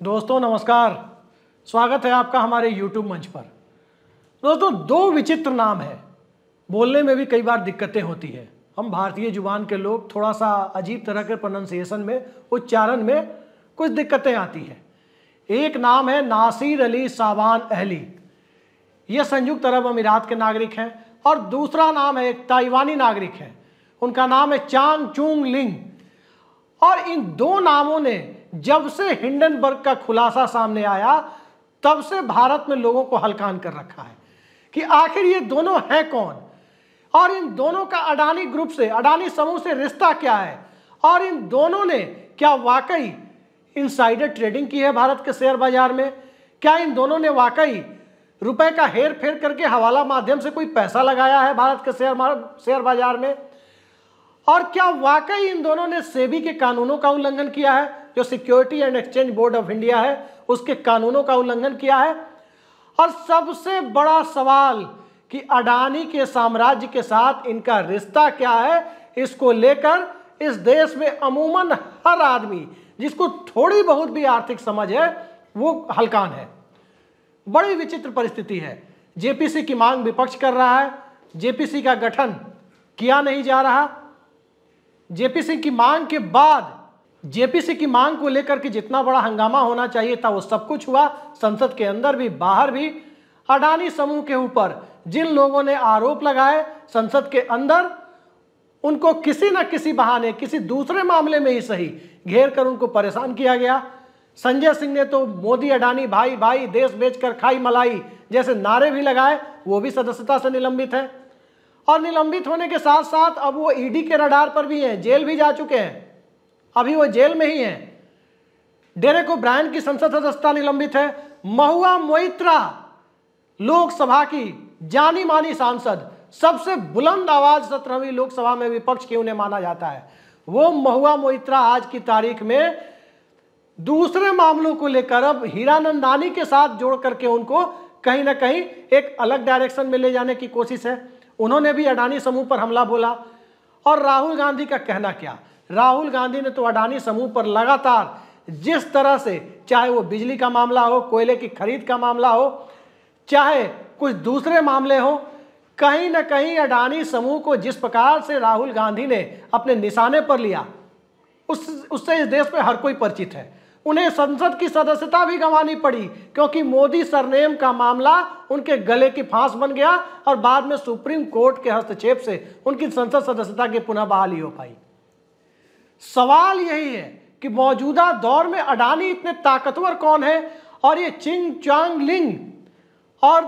दोस्तों नमस्कार, स्वागत है आपका हमारे YouTube मंच पर। दोस्तों दो विचित्र नाम है, बोलने में भी कई बार दिक्कतें होती है। हम भारतीय जुबान के लोग थोड़ा सा अजीब तरह के प्रोनाउंसिएशन में, उच्चारण में कुछ दिक्कतें आती है। एक नाम है नासिर अली साबान अहली, ये संयुक्त अरब अमीरात के नागरिक हैं, और दूसरा नाम है एक ताइवानी नागरिक है, उनका नाम है चांग चुंग लिंग। और इन दो नामों ने जब से हिंडनबर्ग का खुलासा सामने आया तब से भारत में लोगों को हलकान कर रखा है कि आखिर ये दोनों हैं कौन, और इन दोनों का अडानी ग्रुप से, अडानी समूह से रिश्ता क्या है, और इन दोनों ने क्या वाकई इनसाइडर ट्रेडिंग की है भारत के शेयर बाजार में? क्या इन दोनों ने वाकई रुपए का हेर फेर करके हवाला माध्यम से कोई पैसा लगाया है भारत के शेयर बाजार में? और क्या वाकई इन दोनों ने सेबी के कानूनों का उल्लंघन किया है, जो security and exchange board of India है उसके कानूनों का उल्लंघन किया है? और सबसे बड़ा सवाल कि अडानी के साम्राज्य के साथ इनका रिश्ता क्या है, इसको लेकर इस देश में अमूमन हर आदमी जिसको थोड़ी बहुत भी आर्थिक समझ है वो हलकान है। बड़ी विचित्र परिस्थिति है। जेपीसी की मांग विपक्ष कर रहा है, जेपीसी का गठन किया नहीं जा रहा। जेपीसी की मांग के बाद, जेपीसी की मांग को लेकर के जितना बड़ा हंगामा होना चाहिए था वो सब कुछ हुआ, संसद के अंदर भी बाहर भी। अडानी समूह के ऊपर जिन लोगों ने आरोप लगाए संसद के अंदर, उनको किसी न किसी बहाने, किसी दूसरे मामले में ही सही, घेर कर उनको परेशान किया गया। संजय सिंह ने तो मोदी अडानी भाई भाई, देश बेचकर खाई मलाई जैसे नारे भी लगाए, वो भी सदस्यता से निलंबित है। और निलंबित होने के साथ साथ अब वो ईडी के रडार पर भी हैं, जेल भी जा चुके हैं, अभी वो जेल में ही हैं। डेरेक ओब्रायन की संसद सदस्यता निलंबित है। महुआ मोइत्रा लोकसभा की जानी मानी सांसद, सबसे बुलंद आवाज 17वीं लोकसभा में विपक्ष की उन्हें माना जाता है, वो महुआ मोइत्रा आज की तारीख में दूसरे मामलों को लेकर अब हीरानंदानी के साथ जोड़ करके उनको कहीं ना कहीं एक अलग डायरेक्शन में ले जाने की कोशिश है। उन्होंने भी अडानी समूह पर हमला बोला। और राहुल गांधी का कहना क्या? राहुल गांधी ने तो अडानी समूह पर लगातार जिस तरह से, चाहे वो बिजली का मामला हो, कोयले की खरीद का मामला हो, चाहे कुछ दूसरे मामले हो, कहीं ना कहीं अडानी समूह को जिस प्रकार से राहुल गांधी ने अपने निशाने पर लिया उससे इस देश में हर कोई परिचित है। उन्हें संसद की सदस्यता भी गंवानी पड़ी क्योंकि मोदी सरनेम का मामला उनके गले की फांस बन गया और बाद में सुप्रीम कोर्ट के हस्तक्षेप से उनकी संसद सदस्यता की पुनः बहाली हो पाई। सवाल यही है कि मौजूदा दौर में अडानी इतने ताकतवर कौन है, और ये चिंग चांग लिंग और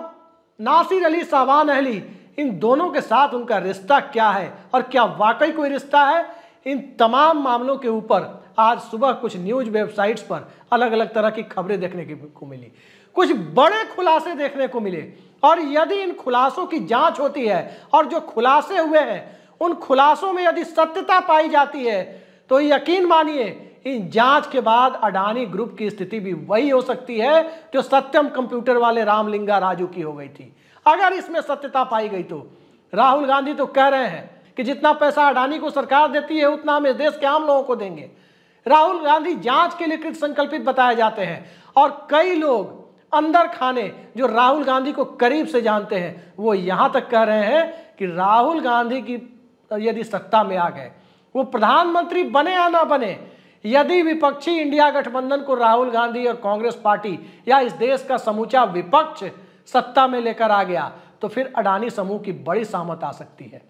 नासिर अली साबान अहली, इन दोनों के साथ उनका रिश्ता क्या है, और क्या वाकई कोई रिश्ता है? इन तमाम मामलों के ऊपर आज सुबह कुछ न्यूज वेबसाइट्स पर अलग अलग तरह की खबरें देखने को मिली, कुछ बड़े खुलासे देखने को मिले। और यदि इन खुलासों की जांच होती है और जो खुलासे हुए हैं उन खुलासों में यदि सत्यता पाई जाती है तो यकीन मानिए इन जांच के बाद अडानी ग्रुप की स्थिति भी वही हो सकती है जो सत्यम कंप्यूटर वाले रामलिंगा राजू की हो गई थी। अगर इसमें सत्यता पाई गई तो राहुल गांधी तो कह रहे हैं कि जितना पैसा अडानी को सरकार देती है उतना हम इस देश के आम लोगों को देंगे। राहुल गांधी जांच के लिए कृत संकल्पित बताए जाते हैं, और कई लोग अंदर खाने जो राहुल गांधी को करीब से जानते हैं वो यहां तक कह रहे हैं कि राहुल गांधी की यदि सत्ता में आ गए, वो प्रधानमंत्री बने या ना बने, यदि विपक्षी इंडिया गठबंधन को राहुल गांधी और कांग्रेस पार्टी या इस देश का समूचा विपक्ष सत्ता में लेकर आ गया तो फिर अडानी समूह की बड़ी सामत आ सकती है।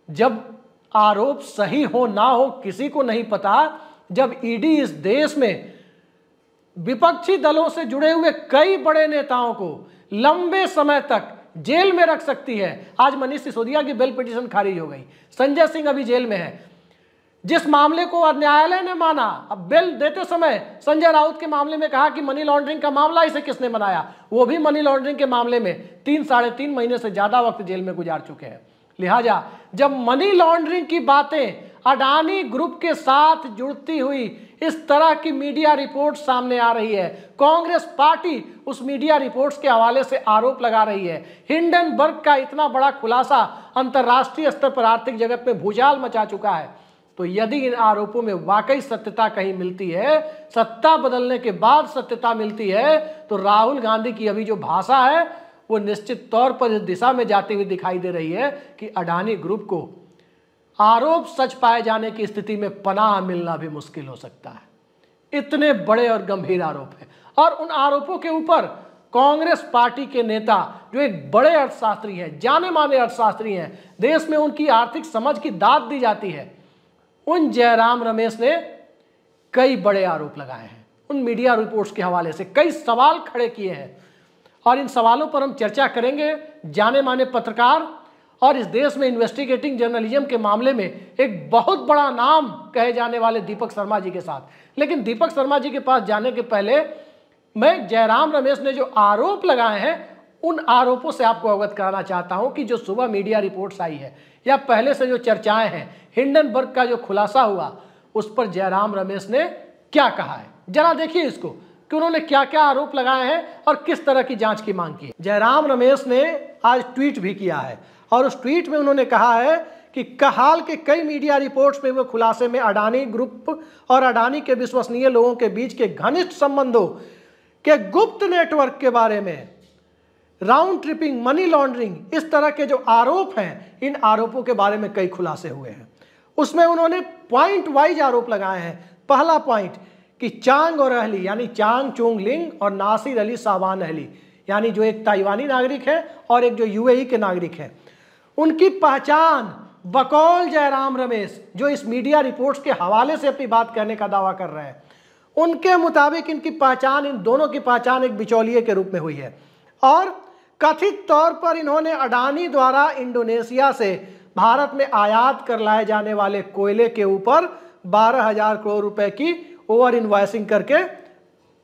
जब आरोप सही हो ना हो किसी को नहीं पता, जब ईडी इस देश में विपक्षी दलों से जुड़े हुए कई बड़े नेताओं को लंबे समय तक जेल में रख सकती है। आज मनीष सिसोदिया की बेल पिटीशन खारिज हो गई, संजय सिंह अभी जेल में है। जिस मामले को न्यायालय ने माना, अब बेल देते समय संजय राउत के मामले में कहा कि मनी लॉन्ड्रिंग का मामला इसे किसने बनाया, वो भी मनी लॉन्ड्रिंग के मामले में 3-3.5 महीने से ज्यादा वक्त जेल में गुजार चुके हैं। लिहाजा जब मनी लॉन्ड्रिंग की बातें अडानी ग्रुप के साथ जुड़ती हुई इस तरह की मीडिया रिपोर्ट सामने आ रही है, कांग्रेस पार्टी उस मीडिया रिपोर्ट्स के हवाले से आरोप लगा रही है, हिंडनबर्ग का इतना बड़ा खुलासा अंतर्राष्ट्रीय स्तर पर आर्थिक जगत में भूचाल मचा चुका है, तो यदि इन आरोपों में वाकई सत्यता कहीं मिलती है, सत्ता बदलने के बाद सत्यता मिलती है, तो राहुल गांधी की अभी जो भाषा है वो निश्चित तौर पर इस दिशा में जाती हुई दिखाई दे रही है कि अडानी ग्रुप को आरोप सच पाए जाने की स्थिति में पनाह मिलना भी मुश्किल हो सकता है। इतने बड़े और गंभीर आरोप हैं और उन आरोपों के ऊपर कांग्रेस पार्टी के नेता जो एक बड़े अर्थशास्त्री हैं, जाने माने अर्थशास्त्री हैं, देश में उनकी आर्थिक समझ की दाद दी जाती है, उन जयराम रमेश ने कई बड़े आरोप लगाए हैं। उन मीडिया रिपोर्ट्स के हवाले से कई सवाल खड़े किए हैं और इन सवालों पर हम चर्चा करेंगे जाने माने पत्रकार और इस देश में इन्वेस्टिगेटिंग जर्नलिज्म के मामले में एक बहुत बड़ा नाम कहे जाने वाले दीपक शर्मा जी के साथ। लेकिन दीपक शर्मा जी के पास जाने के पहले मैं जयराम रमेश ने जो आरोप लगाए हैं उन आरोपों से आपको अवगत कराना चाहता हूं कि जो सुबह मीडिया रिपोर्ट्स आई है या पहले से जो चर्चाएं हैं, हिंडनबर्ग का जो खुलासा हुआ उस पर जयराम रमेश ने क्या कहा है, जरा देखिए इसको कि उन्होंने क्या क्या आरोप लगाए हैं और किस तरह की जांच की मांग की है। जयराम रमेश ने आज ट्वीट भी किया है और उस ट्वीट में उन्होंने कहा है कि हाल के कई मीडिया रिपोर्ट्स में वो खुलासे में अडानी ग्रुप और अडानी के विश्वसनीय लोगों के बीच के घनिष्ठ संबंधों के गुप्त नेटवर्क के बारे में, राउंड ट्रिपिंग, मनी लॉन्ड्रिंग, इस तरह के जो आरोप हैं, इन आरोपों के बारे में कई खुलासे हुए हैं। उसमें उन्होंने पॉइंट वाइज आरोप लगाए हैं। पहला पॉइंट कि चांग और अहली यानी चांग चोंग लिंग और नासिर अली सावान अहली यानी जो एक ताइवानी नागरिक है और एक जो यूएई के नागरिक हैं, उनकी पहचान बकौल जयराम रमेश जो इस मीडिया रिपोर्ट्स के हवाले से अपनी बात कहने का दावा कर रहे हैं, उनके मुताबिक इनकी पहचान, इन दोनों की पहचान एक बिचौलिए के रूप में हुई है और कथित तौर पर इन्होंने अडानी द्वारा इंडोनेशिया से भारत में आयात कर लाए जाने वाले कोयले के ऊपर 12,000 करोड़ रुपए की ओवर इनवॉइसिंग करके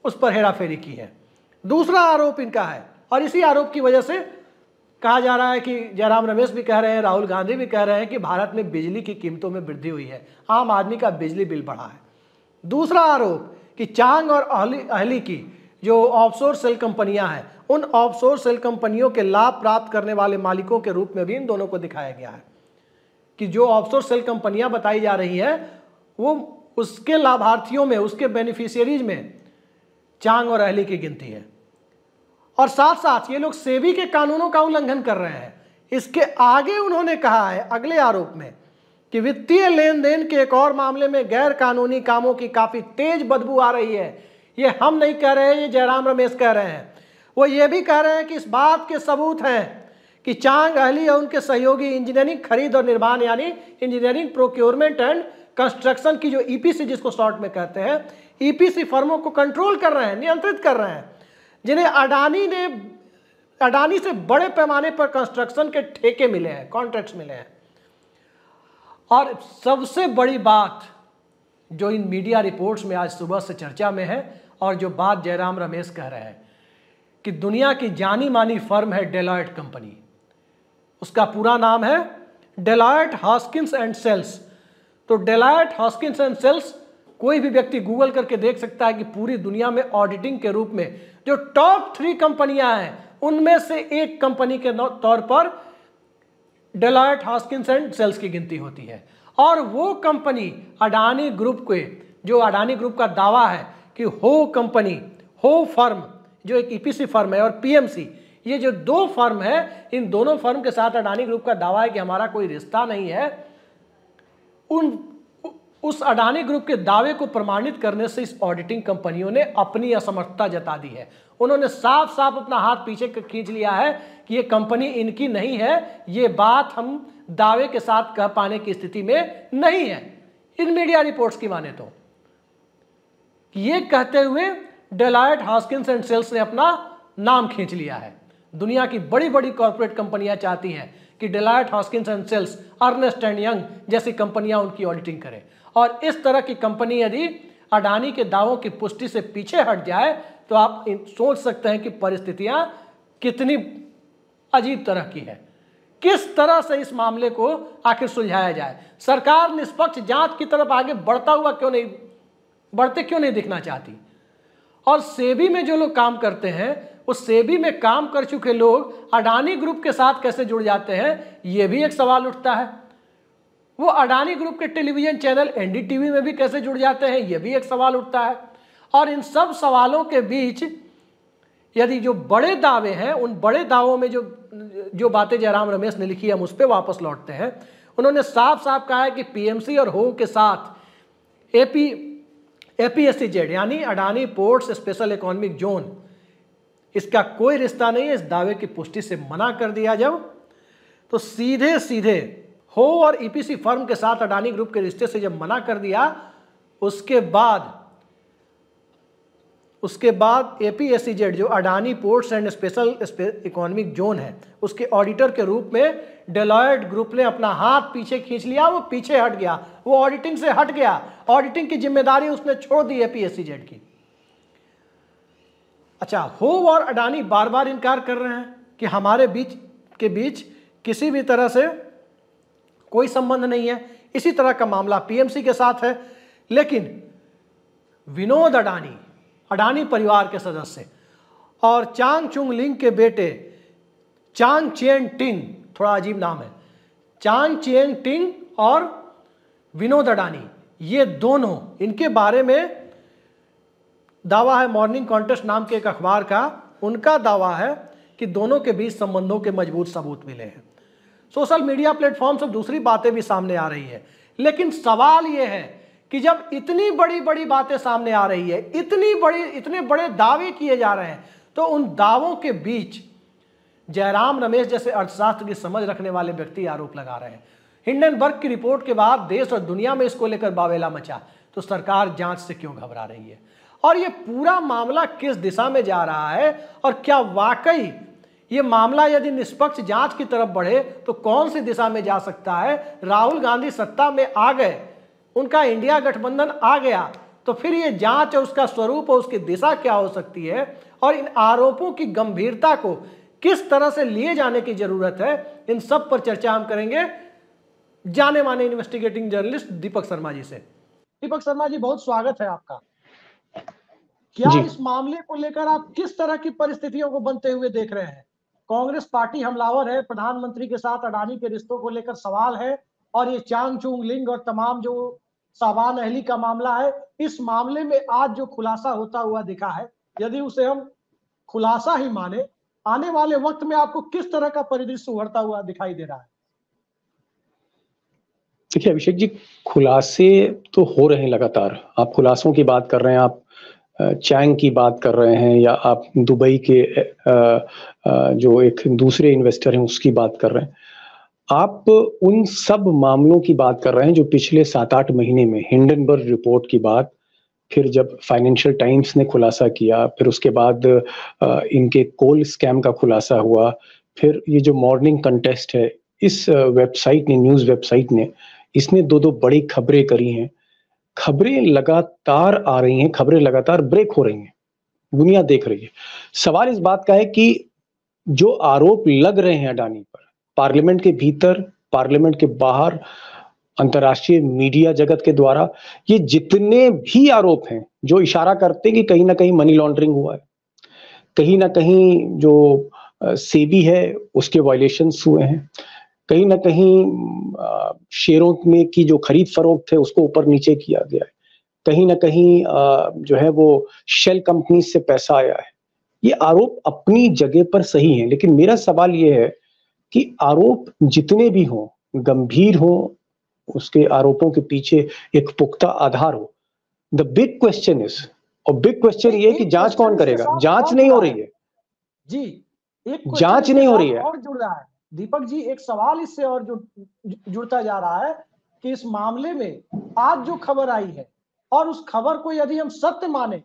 उस पर हेराफेरी की है। दूसरा आरोप इनका है और इसी आरोप की वजह से कहा जा रहा है कि जयराम रमेश भी कह रहे हैं, राहुल गांधी भी कह रहे हैं कि भारत में बिजली की कीमतों में वृद्धि हुई है, आम आदमी का बिजली बिल बढ़ा है। दूसरा आरोप कि चांग और अहली की जो ऑफशोर सेल कंपनियां हैं, उन ऑफशोर सेल कंपनियों के लाभ प्राप्त करने वाले मालिकों के रूप में भी इन दोनों को दिखाया गया है कि जो ऑफशोर सेल कंपनियां बताई जा रही हैं वो उसके लाभार्थियों में, उसके बेनिफिशियरीज में चांग और अहली की गिनती है और साथ साथ ये लोग सेबी के कानूनों का उल्लंघन कर रहे हैं। इसके आगे उन्होंने कहा है अगले आरोप में कि वित्तीय लेन देन के एक और मामले में गैर कानूनी कामों की काफी तेज बदबू आ रही है। ये हम नहीं कह रहे, ये जयराम रमेश कह रहे हैं। वो ये भी कह रहे हैं कि इस बात के सबूत हैं कि चांग अहली और उनके सहयोगी इंजीनियरिंग खरीद और निर्माण यानी इंजीनियरिंग प्रोक्योरमेंट एंड कंस्ट्रक्शन की जो ईपीसी जिसको शॉर्ट में कहते हैं, ईपीसी फर्मों को कंट्रोल कर रहे हैं, नियंत्रित कर रहे हैं, जिन्हें अडानी से बड़े पैमाने पर कंस्ट्रक्शन के ठेके मिले हैं, कॉन्ट्रैक्ट्स मिले हैं। और सबसे बड़ी बात जो इन मीडिया रिपोर्ट्स में आज सुबह से चर्चा में है और जो बात जयराम रमेश कह रहे हैं कि दुनिया की जानी मानी फर्म है डेलॉयट कंपनी, उसका पूरा नाम है डेलॉयट हॉस्किंस एंड सेल्स। तो डेलॉयट हॉस्किंस एंड सेल्स कोई भी व्यक्ति गूगल करके देख सकता है कि पूरी दुनिया में ऑडिटिंग के रूप में जो टॉप 3 कंपनियां हैं उनमें से एक कंपनी के तौर पर डेलॉयट हॉस्किंस एंड सेल्स की गिनती होती है। और वो कंपनी अडानी ग्रुप के, जो अडानी ग्रुप का दावा है कि हो कंपनी, हो फर्म जो एक ईपीसी फर्म है और पीएमसी, ये जो 2 फर्म है, इन दोनों फर्म के साथ अडानी ग्रुप का दावा है कि हमारा कोई रिश्ता नहीं है। उस अडानी ग्रुप के दावे को प्रमाणित करने से इस ऑडिटिंग कंपनियों ने अपनी असमर्थता जता दी है। उन्होंने साफ साफ अपना हाथ पीछे खींच लिया है कि ये कंपनी इनकी नहीं है, ये बात हम दावे के साथ कह पाने की स्थिति में नहीं है इन मीडिया रिपोर्ट्स की माने तो। ये कहते हुए डेलॉयट हॉस्किंस एंड सेल्स ने अपना नाम खींच लिया है। दुनिया की बड़ी बड़ी कॉर्पोरेट कंपनियां चाहती हैं कि Deloitte Haskins and Sells, Ernst and Young जैसी कंपनियां उनकी ऑडिटिंग करें और इस तरह की कंपनी यदि अडानी के दावों की पुष्टि से पीछे हट जाए तो आप सोच सकते हैं कि परिस्थितियां कितनी अजीब तरह की है। किस तरह से इस मामले को आखिर सुलझाया जाए। सरकार निष्पक्ष जांच की तरफ आगे बढ़ते क्यों नहीं दिखना चाहती। और सेबी में जो लोग काम करते हैं, उस सेबी में काम कर चुके लोग अडानी ग्रुप के साथ कैसे जुड़ जाते हैं, यह भी एक सवाल उठता है। वो अडानी ग्रुप के टेलीविजन चैनल एनडीटीवी में भी कैसे जुड़ जाते हैं, ये भी एक सवाल उठता है। और इन सब सवालों के बीच यदि जो बड़े दावे हैं, उन बड़े दावों में जो बातें जयराम रमेश ने लिखी, हम उस पर वापस लौटते हैं। उन्होंने साफ साफ कहा है कि पीएमसी और हो के साथ एपीएससीजेड यानी Adani ports special economic zone, इसका कोई रिश्ता नहीं है। इस दावे की पुष्टि से मना कर दिया जब, तो सीधे सीधे हो और ईपीसी फर्म के साथ अडानी ग्रुप के रिश्ते से जब मना कर दिया, उसके बाद एपीएससीजेड जो Adani ports and special economic zone है, उसके ऑडिटर के रूप में डेलॉयट ग्रुप ने अपना हाथ पीछे खींच लिया। वो पीछे हट गया, वो ऑडिटिंग से हट गया, ऑडिटिंग की जिम्मेदारी उसने छोड़ दी एपीएससीजेड की। अच्छा, हो और अडानी बार बार इनकार कर रहे हैं कि हमारे बीच किसी भी तरह से कोई संबंध नहीं है। इसी तरह का मामला पीएमसी के साथ है। लेकिन विनोद अडानी परिवार के सदस्य और चांग चुंग लिंग के बेटे चांग चेन टिंग, थोड़ा अजीब नाम है, चांग चेन टिंग और विनोद अडानी, ये दोनों, इनके बारे में दावा है मॉर्निंग कॉन्टेस्ट नाम के एक अखबार का, उनका दावा है कि दोनों के बीच संबंधों के मजबूत सबूत मिले हैं। सोशल मीडिया प्लेटफॉर्म से दूसरी बातें भी सामने आ रही है। लेकिन सवाल यह है कि जब इतनी बड़ी बड़ी बातें सामने आ रही है, इतने बड़े दावे किए जा रहे हैं, तो उन दावों के बीच जयराम रमेश जैसे अर्थशास्त्र की समझ रखने वाले व्यक्ति आरोप लगा रहे हैं। हिंडनबर्ग की रिपोर्ट के बाद देश और दुनिया में इसको लेकर बावेला मचा, तो सरकार जांच से क्यों घबरा रही है? और ये पूरा मामला किस दिशा में जा रहा है, और क्या वाकई ये मामला यदि निष्पक्ष जांच की तरफ बढ़े तो कौन सी दिशा में जा सकता है? राहुल गांधी सत्ता में आ गए, उनका इंडिया गठबंधन आ गया, तो फिर ये जांच और उसका स्वरूप और उसकी दिशा क्या हो सकती है, और इन आरोपों की गंभीरता को किस तरह से लिए जाने की जरूरत है, इन सब पर चर्चा हम करेंगे जाने माने इन्वेस्टिगेटिंग जर्नलिस्ट दीपक शर्मा जी से। दीपक शर्मा जी, बहुत स्वागत है आपका। क्या इस मामले को लेकर आप किस तरह की परिस्थितियों को बनते हुए देख रहे हैं? कांग्रेस पार्टी हमलावर है, प्रधानमंत्री के साथ अडानी के रिश्तों को लेकर सवाल है, और ये चांग चुंग लिंग और तमाम जो साबान अहली का मामला है, इस मामले में आज जो खुलासा होता हुआ दिखा है, यदि उसे हम खुलासा ही माने, आने वाले वक्त में आपको किस तरह का परिदृश्य उभरता हुआ दिखाई दे रहा है? देखिए अभिषेक जी, खुलासे तो हो रहे हैं लगातार। आप खुलासों की बात कर रहे हैं, आप चैंग की बात कर रहे हैं, या आप दुबई के जो एक दूसरे इन्वेस्टर हैं उसकी बात कर रहे हैं। आप उन सब मामलों की बात कर रहे हैं जो पिछले 7-8 महीने में, हिंडनबर्ग रिपोर्ट की बात, फिर जब फाइनेंशियल टाइम्स ने खुलासा किया, फिर उसके बाद इनके कोल स्कैम का खुलासा हुआ, फिर ये जो मॉर्निंग कंटेस्ट है, इस वेबसाइट ने, न्यूज वेबसाइट ने, इसने दो बड़ी खबरें करी हैं। खबरें लगातार आ रही हैं, खबरें लगातार ब्रेक हो रही हैं, दुनिया देख रही है। सवाल इस बात का है कि जो आरोप लग रहे हैं अडानी पर, पार्लियामेंट के भीतर, पार्लियामेंट के बाहर, अंतर्राष्ट्रीय मीडिया जगत के द्वारा, ये जितने भी आरोप हैं जो इशारा करते हैं कि कहीं ना कहीं मनी लॉन्ड्रिंग हुआ है, कहीं ना कहीं जो सेबी है उसके वायलेशंस हुए हैं, कहीं ना कहीं शेयरों में की जो खरीद फरोख्त है उसको ऊपर नीचे किया गया है, कहीं ना कहीं जो है वो शेल कंपनी से पैसा आया है। ये आरोप अपनी जगह पर सही है, लेकिन मेरा सवाल ये है कि आरोप जितने भी हों, गंभीर हों, उसके आरोपों के पीछे एक पुख्ता आधार हो। द बिग क्वेश्चन इज, और बिग क्वेश्चन ये है कि जांच कौन करेगा? जांच नहीं हो रही है जी, एक जांच नहीं हो रही है। और जुड़ रहा है दीपक जी, एक सवाल इससे और जुड़ता जा रहा है कि इस मामले में आज जो खबर आई है, और उस खबर को यदि हम सत्य माने,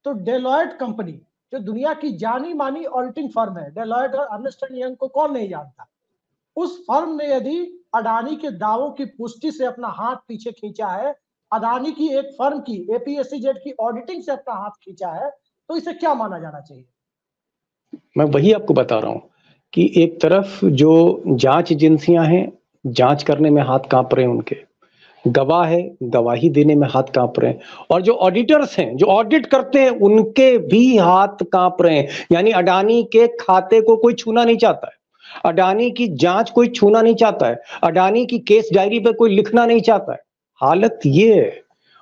तो डेलॉयट कंपनी, जो दुनिया की जानी मानी ऑडिटिंग फर्म है, डेलॉयट और अर्नेस्ट एंड यंग को कौन नहीं जानता, उस फर्म ने यदि अडानी के दावों की पुष्टि से अपना हाथ पीछे खींचा है, अडानी की एक फर्म की, एपीएससीजेड की ऑडिटिंग से अपना हाथ खींचा है, तो इसे क्या माना जाना चाहिए? मैं वही आपको बता रहा हूं कि एक तरफ जो जांच एजेंसियां हैं, जांच करने में हाथ कांप रहे हैं, उनके गवाह है, गवाही देने में हाथ कांप रहे हैं, और जो ऑडिटर्स हैं, जो ऑडिट करते हैं, उनके भी हाथ कांप रहे हैं। यानी अडानी के खाते को कोई छूना नहीं चाहता है। अडानी की जांच कोई छूना नहीं चाहता है, अडानी की केस डायरी पे कोई लिखना नहीं चाहता है। हालत ये है।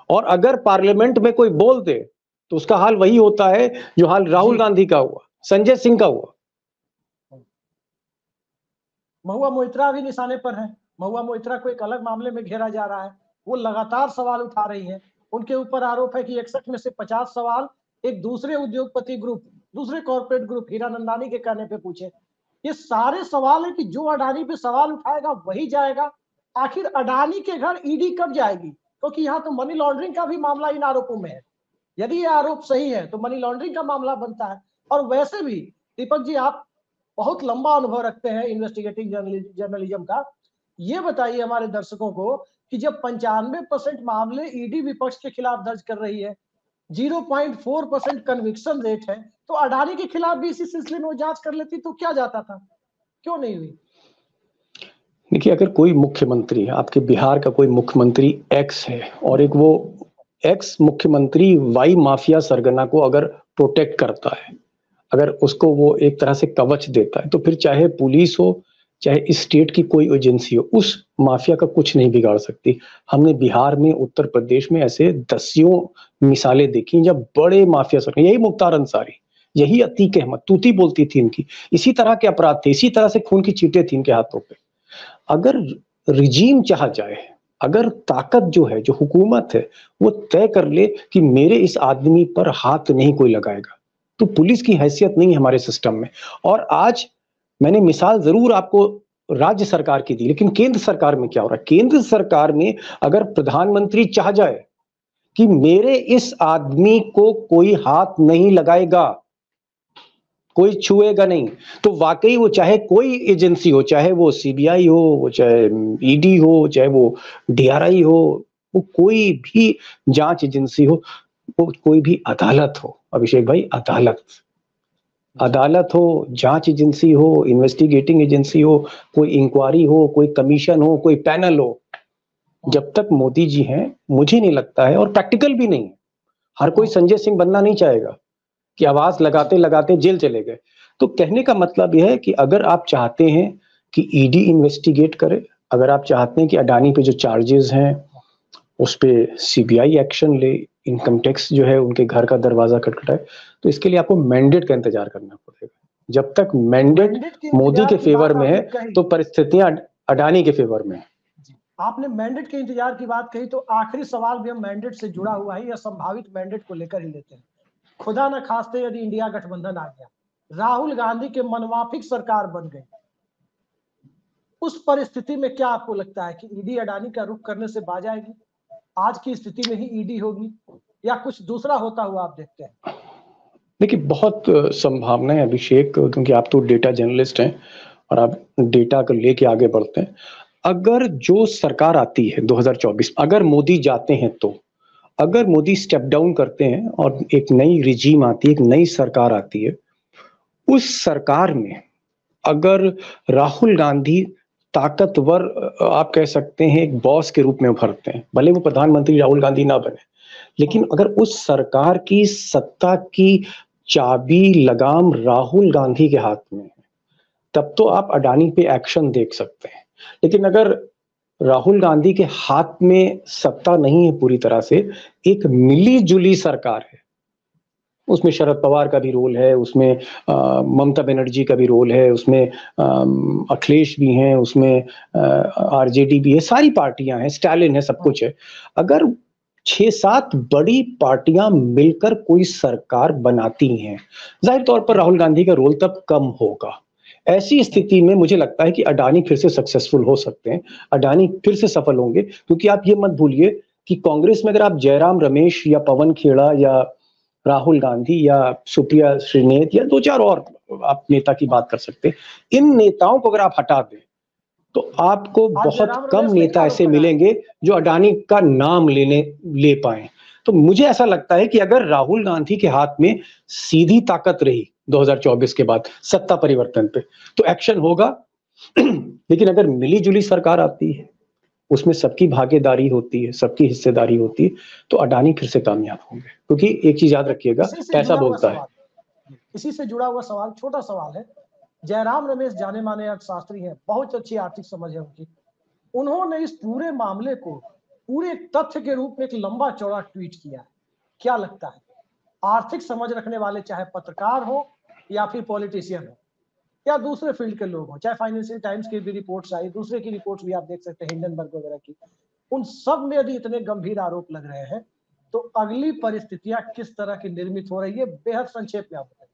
और अगर पार्लियामेंट में कोई बोल दे तो उसका हाल वही होता है जो हाल राहुल गांधी का हुआ, संजय सिंह का हुआ। महुआ मोइत्रा भी निशाने पर है। महुआ मोइत्रा को एक अलग मामले में घेरा जा रहा है। वो लगातार सवाल उठा रही है। उनके ऊपर आरोप है कि 61 में से 50 सवाल एक दूसरे उद्योगपति ग्रुप, दूसरे कॉर्पोरेट ग्रुप हीरानंदानी के कहने पे पूछे। ये सारे सवाल है कि जो अडानी पे सवाल उठाएगा वही जाएगा। आखिर अडानी के घर ईडी कब जाएगी? क्योंकि यहाँ तो मनी लॉन्ड्रिंग का भी मामला इन आरोपों में है। यदि ये आरोप सही है तो मनी लॉन्ड्रिंग का मामला बनता है। और वैसे भी दीपक जी, आप बहुत लंबा अनुभव रखते हैं इन्वेस्टिगेटिव जर्नलिज्म का। ये बताइए हमारे दर्शकों को कि जब 95% मामले ईडी विपक्ष के खिलाफ दर्ज कर रही है, 0.4% कन्विक्शन रेट है, तो अडानी के खिलाफ भी इसी सिलसिले में वो जांच कर लेती तो क्या जाता था? क्यों नहीं हुई? देखिए, अगर कोई मुख्यमंत्री, आपके बिहार का कोई मुख्यमंत्री एक्स है और एक वो एक्स मुख्यमंत्री वाई माफिया सरगना को अगर प्रोटेक्ट करता है, अगर उसको वो एक तरह से कवच देता है, तो फिर चाहे पुलिस हो, चाहे स्टेट की कोई एजेंसी हो, उस माफिया का कुछ नहीं बिगाड़ सकती। हमने बिहार में, उत्तर प्रदेश में ऐसे दसियों मिसालें देखी जब बड़े माफिया सरगना, यही मुख्तार अंसारी, यही अतीक अहमद, तूती बोलती थी इनकी, इसी तरह के अपराध थे, इसी तरह से खून की चीटें थी इनके हाथों पे। अगर रिजीम चाह जाए, अगर ताकत जो है, जो हुकूमत है, वो तय कर ले कि मेरे इस आदमी पर हाथ नहीं कोई लगाएगा, तो पुलिस की हैसियत नहीं है हमारे सिस्टम में। और आज मैंने मिसाल जरूर आपको राज्य सरकार की दी, लेकिन केंद्र सरकार में क्या हो रहा है? केंद्र सरकार में अगर प्रधानमंत्री चाह जाए कि मेरे इस आदमी को कोई हाथ नहीं लगाएगा, कोई छुएगा नहीं, तो वाकई वो चाहे कोई एजेंसी हो, चाहे वो सीबीआई हो, चाहे ईडी हो, चाहे वो डीआरआई हो, वो कोई भी जांच एजेंसी हो, वो कोई भी अदालत हो, अभिषेक भाई, अदालत हो, जांच एजेंसी हो, इन्वेस्टिगेटिंग एजेंसी हो, कोई इंक्वायरी हो, कोई कमीशन हो, कोई पैनल हो, जब तक मोदी जी हैं, मुझे नहीं लगता है, और प्रैक्टिकल भी नहीं, हर कोई संजय सिंह बनना नहीं चाहेगा कि आवाज लगाते लगाते जेल चले गए। तो कहने का मतलब यह है कि अगर आप चाहते हैं कि ईडी इन्वेस्टिगेट करे, अगर आप चाहते हैं कि अडानी पे जो चार्जेस हैं उस पे सीबीआई एक्शन ले, इनकम टैक्स जो है उनके घर का दरवाजा खटखटाए, तो इसके लिए आपको मैंडेट का इंतजार करना पड़ेगा। जब तक मैंडेट मोदी के फेवर में है तो परिस्थितियां अडानी के फेवर में है। आपने मैंडेट के इंतजार की बात कही, तो आखिरी सवाल भी हम मैंडेट से जुड़ा हुआ है या संभावित मैंडेट को लेकर ही लेते हैं। खुदा न खास्ते यदि इंडिया गठबंधन आ गया, राहुल गांधी के मनमाफिक सरकार बन गई, उस परिस्थिति में क्या आपको लगता है कि ईडी अडानी का रुख करने से बाज आएगी? आज की स्थिति में ही ईडी होगी या कुछ दूसरा होता हुआ आप देखते हैं? देखिए, बहुत संभावना है अभिषेक, क्योंकि आप तो डेटा जर्नलिस्ट हैं और आप डेटा को लेके आगे बढ़ते हैं। अगर जो सरकार आती है 2024, अगर मोदी जाते हैं, तो अगर मोदी स्टेप डाउन करते हैं और एक नई रिजीम आती है, एक नई सरकार आती है, उस सरकार में अगर राहुल गांधी ताकतवर, आप कह सकते हैं एक बॉस के रूप में उभरते हैं, भले वो प्रधानमंत्री राहुल गांधी ना बने, लेकिन अगर उस सरकार की सत्ता की चाबी लगाम राहुल गांधी के हाथ में है, तब तो आप अडानी पे एक्शन देख सकते हैं। लेकिन अगर राहुल गांधी के हाथ में सत्ता नहीं है पूरी तरह से, एक मिली जुली सरकार है, उसमें शरद पवार का भी रोल है, उसमें ममता बनर्जी का भी रोल है, उसमें अखिलेश भी हैं, उसमें आरजेडी भी है, सारी पार्टियां हैं, स्टालिन है, सब कुछ है। अगर 6-7 बड़ी पार्टियां मिलकर कोई सरकार बनाती हैं, जाहिर तौर पर राहुल गांधी का रोल तब कम होगा। ऐसी स्थिति में मुझे लगता है कि अडानी फिर से सक्सेसफुल हो सकते हैं, अडानी फिर से सफल होंगे, क्योंकि आप ये मत भूलिए कि कांग्रेस में अगर आप जयराम रमेश या पवन खेड़ा या राहुल गांधी या सुप्रिया श्रीनेत या 2-4 और आप नेता की बात कर सकते हैं, इन नेताओं को अगर आप हटा दें तो आपको बहुत कम नेता ऐसे मिलेंगे जो अडानी का नाम ले पाए। तो मुझे ऐसा लगता है कि अगर राहुल गांधी के हाथ में सीधी ताकत रही 2024 के बाद सत्ता परिवर्तन पे, तो एक्शन होगा। लेकिन अगर मिली जुली सरकार आती है, उसमें सबकी भागीदारी होती है, सबकी हिस्सेदारी होती है, तो अडानी फिर से कामयाब होंगे। क्योंकि एक चीज याद रखिएगा, पैसा बोलता है। इसी से जुड़ा हुआ सवाल, छोटा सवाल है जयराम रमेश जाने माने अर्थशास्त्री हैं, बहुत अच्छी आर्थिक समझ है उनकी। उन्होंने इस पूरे मामले को पूरे तथ्य के रूप में एक लंबा चौड़ा ट्वीट किया है। क्या लगता है, आर्थिक समझ रखने वाले चाहे पत्रकार हो या फिर पॉलिटिशियन हो या दूसरे फील्ड के लोग हो, चाहे फाइनेंशियल टाइम्स की भी रिपोर्ट्स आई, दूसरे की रिपोर्ट्स भी आप देख सकते हैं, हिंडनबर्ग वगैरह की, उन सब में यदि इतने गंभीर आरोप लग रहे हैं तो अगली परिस्थितियां किस तरह की निर्मित हो रही है, बेहद संक्षेप में आप बताइए।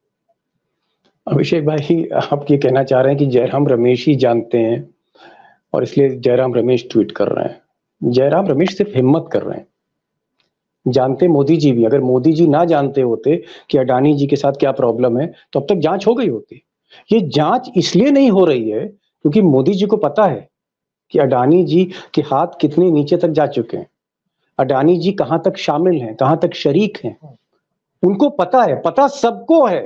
अभिषेक भाई, आप ये कहना चाह रहे हैं कि जयराम रमेश ही जानते हैं और इसलिए जयराम रमेश ट्वीट कर रहे हैं। जयराम रमेश सिर्फ हिम्मत कर रहे हैं, जानते मोदी जी भी। अगर मोदी जी ना जानते होते कि अडानी जी के साथ क्या प्रॉब्लम है तो अब तक जांच हो गई होती। ये जांच इसलिए नहीं हो रही है क्योंकि मोदी जी को पता है कि अडानी जी के हाथ कितने नीचे तक जा चुके हैं, अडानी जी कहां तक शामिल हैं, कहां तक शरीक हैं, उनको पता है, पता सबको है।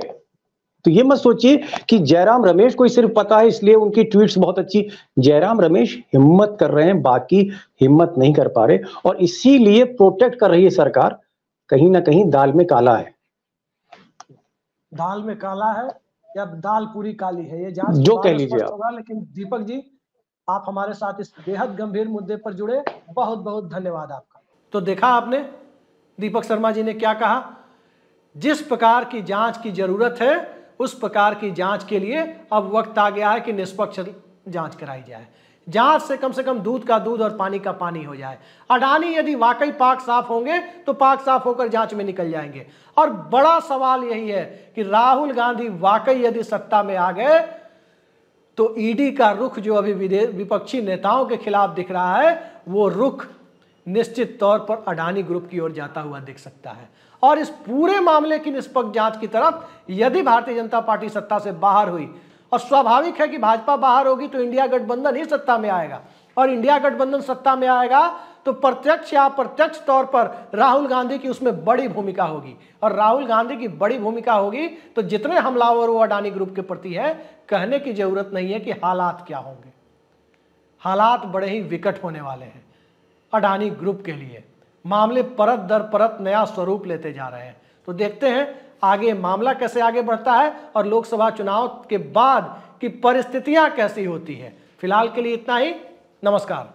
तो ये मत सोचिए कि जयराम रमेश को सिर्फ पता है इसलिए उनकी ट्वीट्स बहुत अच्छी। जयराम रमेश हिम्मत कर रहे हैं, बाकी हिम्मत नहीं कर पा रहे और इसीलिए प्रोटेक्ट कर रही है सरकार। कहीं ना कहीं दाल में काला है। दाल में काला है या दाल पूरी काली है, ये जांच जो के कह बाद लीजिए स्पष्ट आप। होगा। लेकिन दीपक जी, आप हमारे साथ इस बेहद गंभीर मुद्दे पर जुड़े, बहुत बहुत धन्यवाद आपका। तो देखा आपने दीपक शर्मा जी ने क्या कहा, जिस प्रकार की जांच की जरूरत है उस प्रकार की जांच के लिए अब वक्त आ गया है कि निष्पक्ष जांच कराई जाए। जांच से कम दूध का दूध और पानी का पानी हो जाए। अडानी यदि वाकई पाक साफ होंगे तो पाक साफ होकर जांच में निकल जाएंगे। और बड़ा सवाल यही है कि राहुल गांधी वाकई यदि सत्ता में आ गए तो ईडी का रुख जो अभी विपक्षी नेताओं के खिलाफ दिख रहा है, वो रुख निश्चित तौर पर अडानी ग्रुप की ओर जाता हुआ दिख सकता है। और इस पूरे मामले की निष्पक्ष जांच की तरफ यदि भारतीय जनता पार्टी सत्ता से बाहर हुई, और स्वाभाविक है कि भाजपा बाहर होगी तो इंडिया गठबंधन ही सत्ता में आएगा, और इंडिया गठबंधन सत्ता में आएगा तो प्रत्यक्ष या अप्रत्यक्ष तौर पर राहुल गांधी की उसमें बड़ी भूमिका होगी। और राहुल गांधी की बड़ी भूमिका होगी तो जितने हमलावर वो अडानी ग्रुप के प्रति है, कहने की जरूरत नहीं है कि हालात क्या होंगे। हालात बड़े ही विकट होने वाले हैं अडानी ग्रुप के लिए। मामले परत दर परत नया स्वरूप लेते जा रहे हैं। तो देखते हैं आगे मामला कैसे आगे बढ़ता है और लोकसभा चुनाव के बाद की परिस्थितियां कैसी होती है। फिलहाल के लिए इतना ही, नमस्कार।